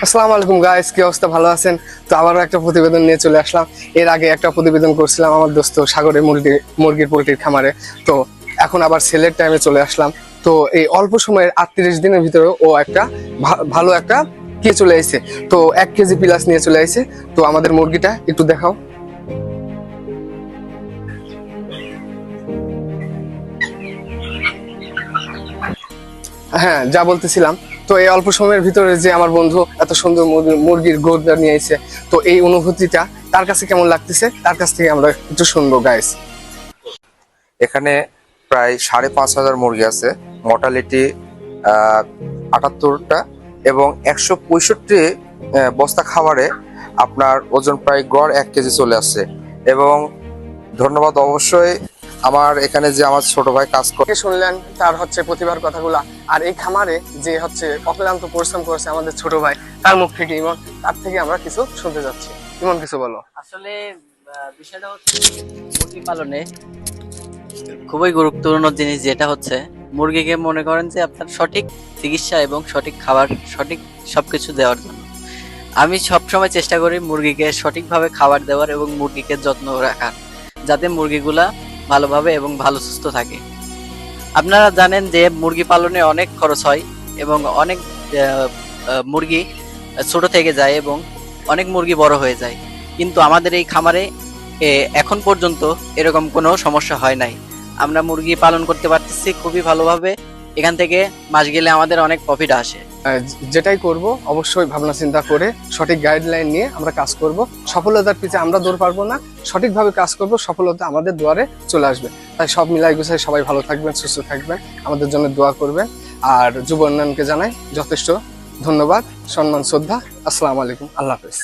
আসসালামু আলাইকুম গাইস, কি অবস্থা? ভালো আছেন? তো আবারও একটা প্রতিবেদন নিয়ে চলে আসলাম। এর আগে একটা প্রতিবেদন করছিলাম আমার দোস্ত সাগরের মুরগির পোল্ট্রির খামারে। তো এখন আবার সেলের টাইমে চলে আসলাম। তো এই অল্প সময়ের 38 দিনের ভিতরে ও একটা ভালো একটা কে চলে আসছে। তো 1 কেজি প্লাস নিয়ে চলে আসছে। তো আমাদের মুরগিটা একটু দেখাও। হ্যাঁ, যা বলতেছিলাম, তো এই অল্প সময়ের ভিতরে যে আমার বন্ধু এত সুন্দর মুরগির গোদটা নিয়ে এসেছে, তো এই অনুভূতিটা তার কাছে কেমন লাগতেছে তার কাছ থেকে আমরা একটু শুনবো গাইস। এখানে প্রায় 5,500 মুরগি আছে, মর্টালিটি 78টা এবং 165 বস্তা খাবারে আপনার ওজন প্রায় গড় 1 কেজি চলে আসছে। এবং ধন্যবাদ অবশ্যই আমার এখানে যে আমার ছোট ভাই কাজ করে। শুনলেন তার প্রতিভার কথাগুলা। আর এই খামারে যে অক্লান্ত পরিশ্রম করেছে আমাদের ছোট ভাই, তার মুখ থেকে ইমন, তার থেকে আমরা কিছু শুনতে যাচ্ছি। ইমন, কিছু বলো। আসলে বিষয়টা হচ্ছে মুরগি পালনে খুবই গুরুত্বপূর্ণ জিনিস, যেটা হচ্ছে মুরগিকে মনে করেন যে আপনার সঠিক চিকিৎসা এবং সঠিক খাবার, সঠিক সবকিছু দেওয়ার জন্য আমি সবসময় চেষ্টা করি মুরগিকে সঠিকভাবে খাবার দেওয়ার এবং মুরগিকে যত্ন রাখার, যাতে মুরগিগুলা ভালোভাবে এবং ভালো সুস্থ থাকে। আপনারা জানেন যে মুরগি পালনে অনেক খরচ হয় এবং অনেক মুরগি ছোট থেকে যায় এবং অনেক মুরগি বড় হয়ে যায়, কিন্তু আমাদের এই খামারে এখন পর্যন্ত এরকম কোনো সমস্যা হয় নাই। আমরা মুরগি পালন করতে পারতেছি খুবই ভালোভাবে। এখান থেকে মাস গেলে আমাদের অনেক প্রফিট আসে। যেটাই করব অবশ্যই ভাবনা চিন্তা করে সঠিক গাইডলাইন নিয়ে আমরা কাজ করব। সফলতার পিছে আমরা দৌড় পারবো না, সঠিকভাবে কাজ করব, সফলতা আমাদের দুয়ারে চলে আসবে। তাই সব মিলাই গুছাই সবাই ভালো থাকবেন, সুস্থ থাকবেন, আমাদের জন্য দোয়া করবেন। আর যুব উন্নয়নকে জানাই যথেষ্ট ধন্যবাদ, সম্মান, শ্রদ্ধা। আসসালামু আলাইকুম, আল্লাহ হাফেজ।